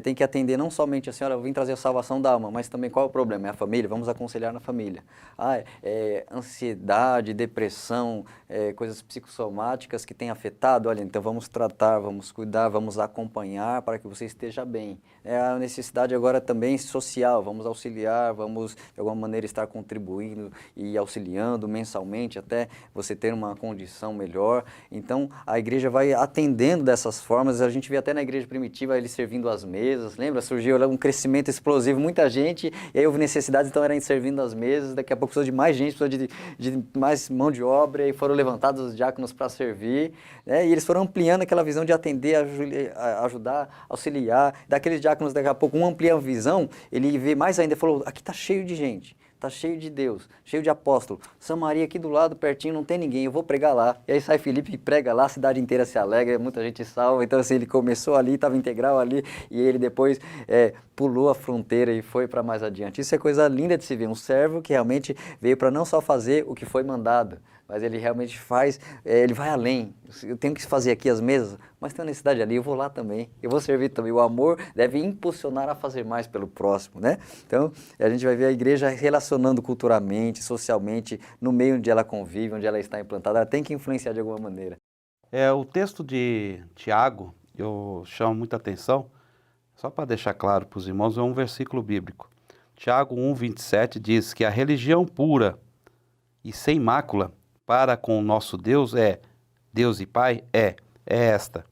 tem que atender não somente a senhora, eu vim trazer a salvação da alma, mas também qual é o problema? É a família? Vamos aconselhar na família. Ansiedade, depressão, coisas psicossomáticas que têm afetado, olha, então vamos tratar, vamos cuidar, vamos acompanhar para que você esteja bem. É a necessidade agora também social, vamos auxiliar, vamos de alguma maneira estar contribuindo e auxiliando mensalmente até você ter uma condição melhor. Então a igreja vai atendendo dessas formas, a gente vê até na igreja primitiva eles servindo às mesas, lembra? Surgiu um crescimento explosivo, muita gente, e aí houve necessidade, então era servindo às mesas, daqui a pouco precisou de mais gente, precisou de mais mão de obra, e foram levantados os diáconos para servir, né? E eles foram ampliando aquela visão de atender, ajudar, auxiliar, daqueles diáconos daqui a pouco um amplia a visão, ele vê mais ainda, falou, aqui está cheio de gente, está cheio de Deus, cheio de apóstolo, Samaria aqui do lado, pertinho, não tem ninguém, eu vou pregar lá. E aí sai Filipe e prega lá, a cidade inteira se alegra, muita gente salva. Então assim, ele começou ali, estava integral ali, e ele depois pulou a fronteira e foi para mais adiante. Isso é coisa linda de se ver, um servo que realmente veio para não só fazer o que foi mandado, mas ele realmente faz, ele vai além. Eu tenho que fazer aqui as mesas, mas tem uma necessidade ali, eu vou lá também, eu vou servir também. O amor deve impulsionar a fazer mais pelo próximo, né? Então, a gente vai ver a igreja relacionando culturalmente, socialmente, no meio onde ela convive, onde ela está implantada, ela tem que influenciar de alguma maneira. O texto de Tiago, eu chamo muita atenção, só para deixar claro para os irmãos, é um versículo bíblico. Tiago 1:27 diz que a religião pura e sem mácula para com o nosso Deus Deus e Pai é esta: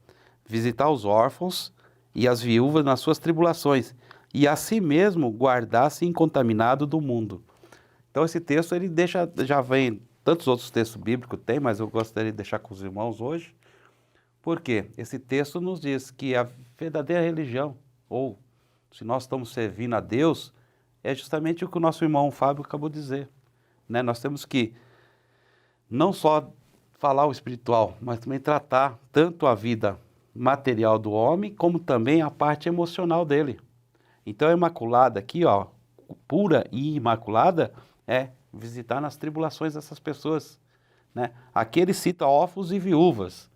visitar os órfãos e as viúvas nas suas tribulações, e a si mesmo guardar-se incontaminado do mundo. Então esse texto ele deixa, já vem, tantos outros textos bíblicos tem, mas eu gostaria de deixar com os irmãos hoje. Por quê? Esse texto nos diz que a verdadeira religião, ou se nós estamos servindo a Deus, é justamente o que o nosso irmão Fábio acabou de dizer, né? Nós temos que não só falar o espiritual, mas também tratar tanto a vida material do homem, como também a parte emocional dele. Então a imaculada aqui, ó, pura e imaculada, é visitar nas tribulações dessas pessoas, né? Aqui ele cita órfãos e viúvas,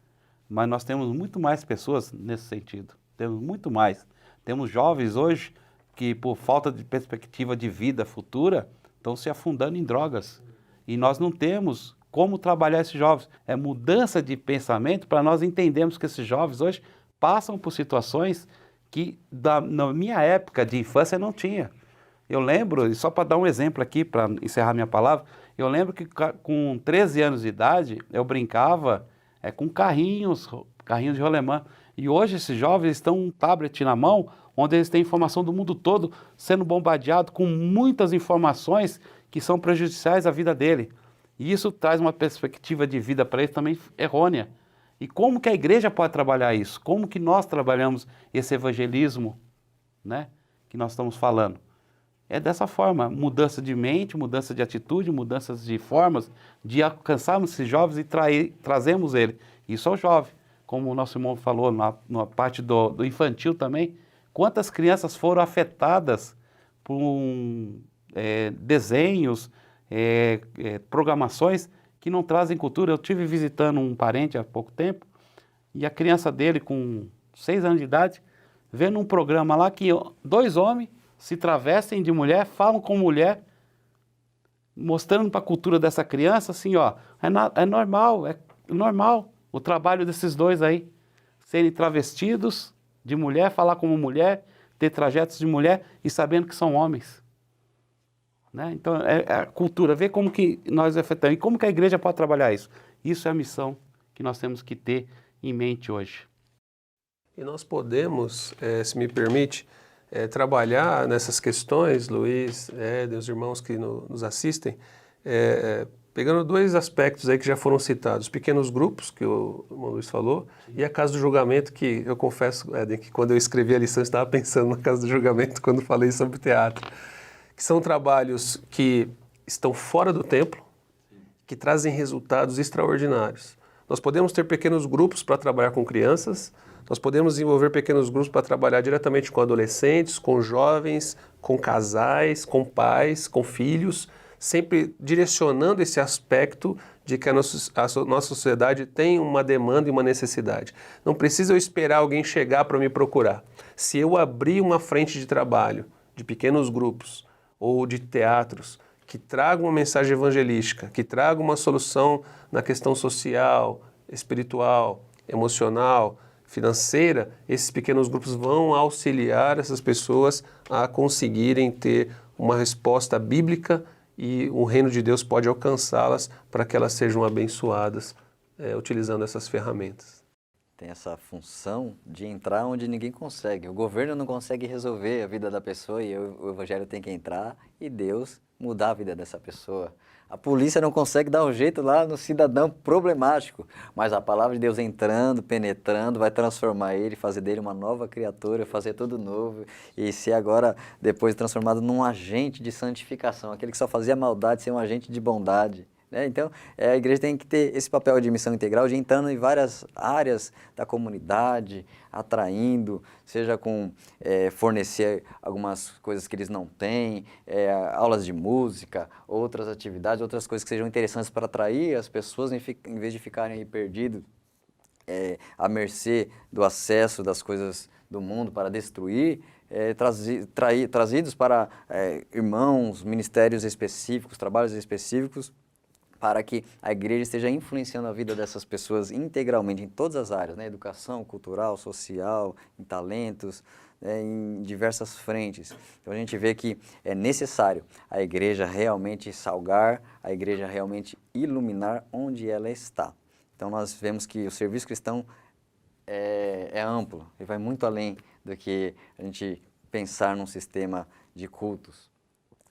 mas nós temos muito mais pessoas nesse sentido, temos muito mais. Temos jovens hoje que, por falta de perspectiva de vida futura, estão se afundando em drogas, e nós não temos como trabalhar esses jovens. É mudança de pensamento para nós entendermos que esses jovens hoje passam por situações que na minha época de infância não tinha. Eu lembro, e só para dar um exemplo aqui, para encerrar minha palavra, eu lembro que com 13 anos de idade, eu brincava com carrinhos de rolemã. E hoje esses jovens estão com um tablet na mão, onde eles têm informação do mundo todo, sendo bombardeado com muitas informações que são prejudiciais à vida dele. E isso traz uma perspectiva de vida para eles também errônea. E como que a igreja pode trabalhar isso? Como que nós trabalhamos esse evangelismo, né, que nós estamos falando? É dessa forma, mudança de mente, mudança de atitude, mudanças de formas de alcançarmos esses jovens e trazemos ele. Isso é o jovem, como o nosso irmão falou na parte do infantil também. Quantas crianças foram afetadas por desenhos, programações que não trazem cultura. Eu estive visitando um parente há pouco tempo e a criança dele com 6 anos de idade, vendo um programa lá que 2 homens se travestem de mulher, falam com mulher, mostrando para a cultura dessa criança assim, ó, é normal o trabalho desses 2 aí, serem travestidos de mulher, falar como mulher, ter trajetos de mulher e sabendo que são homens. Né? Então, é a cultura, ver como que nós afetamos e como que a igreja pode trabalhar isso. Isso é a missão que nós temos que ter em mente hoje. E nós podemos, se me permite, trabalhar nessas questões, Luiz, os irmãos que nos assistem, pegando 2 aspectos aí que já foram citados, pequenos grupos, que o irmão Luiz falou, e a casa do julgamento, que eu confesso, que quando eu escrevi a lição, eu estava pensando na casa do julgamento, quando falei sobre teatro, que são trabalhos que estão fora do templo, que trazem resultados extraordinários. Nós podemos ter pequenos grupos para trabalhar com crianças, nós podemos desenvolver pequenos grupos para trabalhar diretamente com adolescentes, com jovens, com casais, com pais, com filhos, sempre direcionando esse aspecto de que a nossa sociedade tem uma demanda e uma necessidade. Não precisa eu esperar alguém chegar para me procurar. Se eu abrir uma frente de trabalho de pequenos grupos ou de teatros que tragam uma mensagem evangelística, que tragam uma solução na questão social, espiritual, emocional, financeira, esses pequenos grupos vão auxiliar essas pessoas a conseguirem ter uma resposta bíblica e o reino de Deus pode alcançá-las para que elas sejam abençoadas utilizando essas ferramentas. Tem essa função de entrar onde ninguém consegue. O governo não consegue resolver a vida da pessoa e o evangelho tem que entrar e Deus mudar a vida dessa pessoa. A polícia não consegue dar um jeito lá no cidadão problemático, mas a palavra de Deus entrando, penetrando, vai transformar ele, fazer dele uma nova criatura, fazer tudo novo e ser agora, depois transformado num agente de santificação, aquele que só fazia maldade ser um agente de bondade. Então, a igreja tem que ter esse papel de missão integral, de entrando em várias áreas da comunidade, atraindo, seja com fornecer algumas coisas que eles não têm, aulas de música, outras atividades, outras coisas que sejam interessantes para atrair as pessoas, em vez de ficarem aí perdidos, à mercê do acesso das coisas do mundo para destruir, trazidos para irmãos, ministérios específicos, trabalhos específicos, para que a igreja esteja influenciando a vida dessas pessoas integralmente em todas as áreas, educação, cultural, social, em talentos, em diversas frentes. Então a gente vê que é necessário a igreja realmente salgar, a igreja realmente iluminar onde ela está. Então nós vemos que o serviço cristão é amplo e vai muito além do que a gente pensar num sistema de cultos.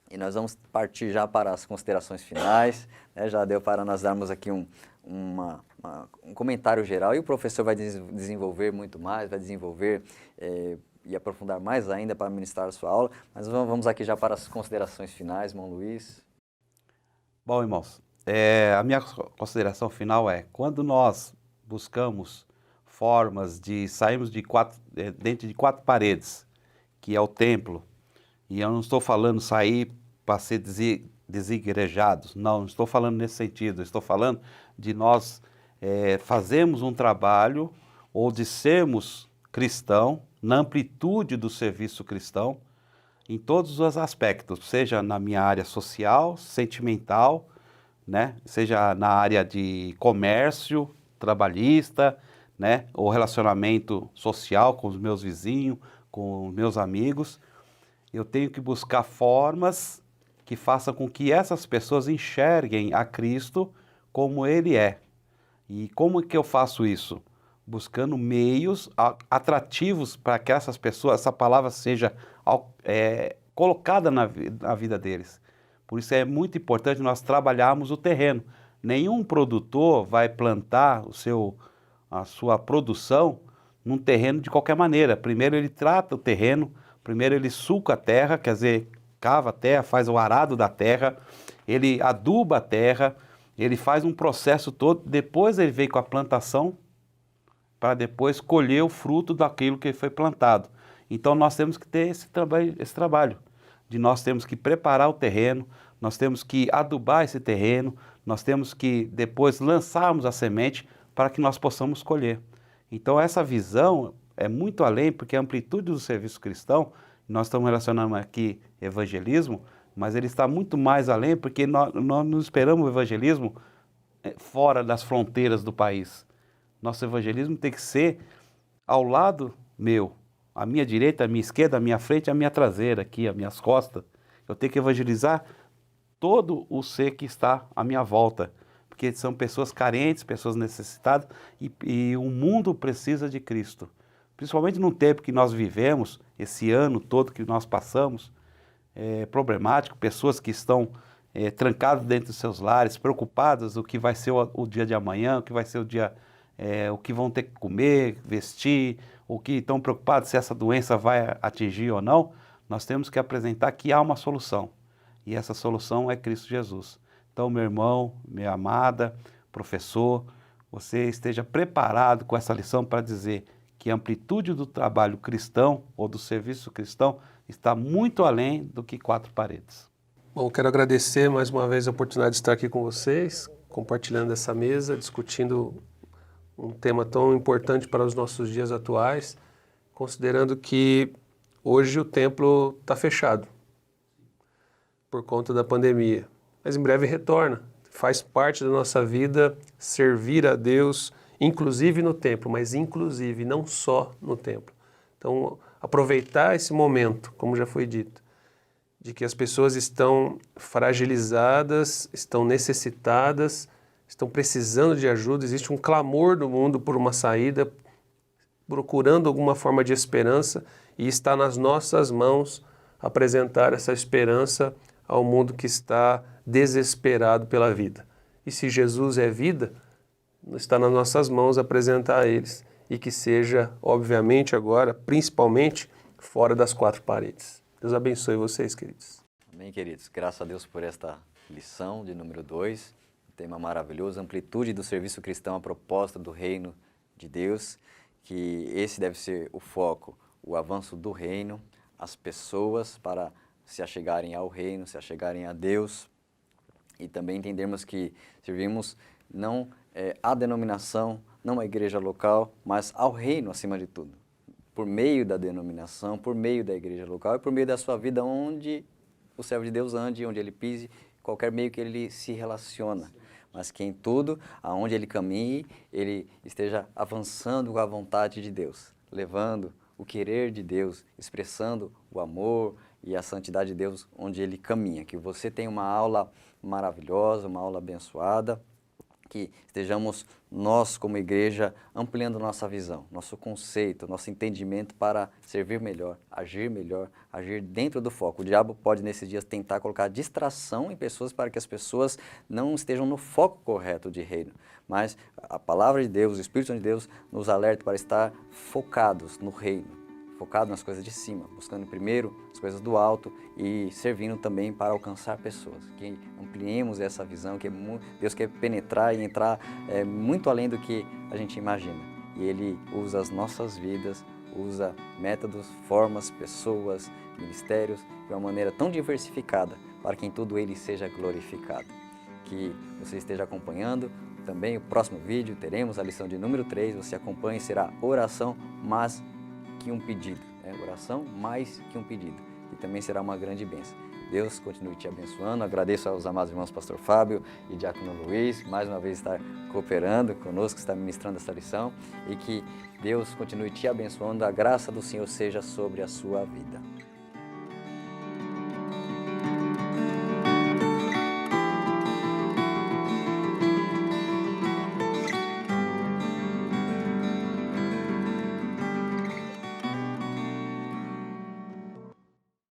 E nós vamos partir já para as considerações finais, já deu para nós darmos aqui um comentário geral e o professor vai desenvolver muito mais, vai desenvolver e aprofundar mais ainda para ministrar a sua aula, mas vamos aqui já para as considerações finais, irmão Luiz. Bom, irmãos, a minha consideração final quando nós buscamos formas de sairmos dentro de 4 paredes, que é o templo, e eu não estou falando sair para ser desigrejados, não estou falando nesse sentido, estou falando de nós fazermos um trabalho ou de sermos cristão, na amplitude do serviço cristão, em todos os aspectos, seja na minha área social, sentimental, seja na área de comércio, trabalhista, o relacionamento social com os meus vizinhos, com meus amigos, eu tenho que buscar formas que façam com que essas pessoas enxerguem a Cristo como Ele é. E como que eu faço isso? Buscando meios atrativos para que essas pessoas, essa palavra seja colocada na vida deles. Por isso é muito importante nós trabalharmos o terreno. Nenhum produtor vai plantar a sua produção num terreno de qualquer maneira. Primeiro ele trata o terreno, primeiro ele sulca a terra, quer dizer, cava a terra, faz o arado da terra, ele aduba a terra, ele faz um processo todo, depois ele vem com a plantação para depois colher o fruto daquilo que foi plantado. Então nós temos que ter esse trabalho, de nós temos que preparar o terreno, nós temos que adubar esse terreno, nós temos que depois lançarmos a semente para que nós possamos colher. Então essa visão é muito além, porque a amplitude do serviço cristão, nós estamos relacionando aqui evangelismo, mas ele está muito mais além, porque nós não esperamos o evangelismo fora das fronteiras do país. Nosso evangelismo tem que ser ao lado meu, à minha direita, à minha esquerda, à minha frente, à minha traseira, aqui, às minhas costas. Eu tenho que evangelizar todo o ser que está à minha volta, porque são pessoas carentes, pessoas necessitadas, e o mundo precisa de Cristo. Principalmente no tempo que nós vivemos, esse ano todo que nós passamos, é problemático, pessoas que estão trancadas dentro dos seus lares, preocupadas o que vai ser o dia de amanhã, o que vai ser o dia, o que vão ter que comer, vestir, o que estão preocupados se essa doença vai atingir ou não. Nós temos que apresentar que há uma solução, e essa solução é Cristo Jesus. Então, meu irmão, minha amada, professor, você esteja preparado com essa lição para dizer que a amplitude do trabalho cristão ou do serviço cristão está muito além do que quatro paredes. Bom, quero agradecer mais uma vez a oportunidade de estar aqui com vocês, compartilhando essa mesa, discutindo um tema tão importante para os nossos dias atuais, considerando que hoje o templo está fechado por conta da pandemia, mas em breve retorna. Faz parte da nossa vida servir a Deus, inclusive no templo, mas inclusive não só no templo. Então, aproveitar esse momento, como já foi dito, de que as pessoas estão fragilizadas, estão necessitadas, estão precisando de ajuda, existe um clamor do mundo por uma saída, procurando alguma forma de esperança, e está nas nossas mãos apresentar essa esperança ao mundo que está desesperado pela vida. E se Jesus é vida, está nas nossas mãos apresentar a eles, e que seja, obviamente agora, principalmente, fora das quatro paredes. Deus abençoe vocês, queridos. Amém, queridos. Graças a Deus por esta lição de número 2, um tema maravilhoso, amplitude do serviço cristão, a proposta do reino de Deus, que esse deve ser o foco, o avanço do reino, as pessoas para se achegarem ao reino, se achegarem a Deus, e também entendermos que servimos não à denominação, não à igreja local, mas ao reino acima de tudo. Por meio da denominação, por meio da igreja local e por meio da sua vida onde o servo de Deus ande, onde ele pise, qualquer meio que ele se relaciona. Mas que em tudo, aonde ele caminhe, ele esteja avançando com a vontade de Deus, levando o querer de Deus, expressando o amor e a santidade de Deus onde ele caminha. Que você tenha uma aula maravilhosa, uma aula abençoada, que estejamos nós como igreja ampliando nossa visão, nosso conceito, nosso entendimento para servir melhor, agir dentro do foco. O diabo pode nesses dias tentar colocar distração em pessoas para que as pessoas não estejam no foco correto de reino, mas a palavra de Deus, o Espírito de Deus nos alerta para estar focados no reino, focado nas coisas de cima, buscando primeiro as coisas do alto e servindo também para alcançar pessoas. Que ampliemos essa visão, que Deus quer penetrar e entrar muito além do que a gente imagina. E Ele usa as nossas vidas, usa métodos, formas, pessoas, ministérios, de uma maneira tão diversificada, para que em tudo Ele seja glorificado. Que você esteja acompanhando também o próximo vídeo, teremos a lição de número 3, você acompanhe, será oração, mas que um pedido, oração mais que um pedido, e também será uma grande bênção. Deus continue te abençoando. Agradeço aos amados irmãos Pastor Fábio e Diácono Luiz, mais uma vez estar cooperando conosco, estar ministrando essa lição, e que Deus continue te abençoando, a graça do Senhor seja sobre a sua vida.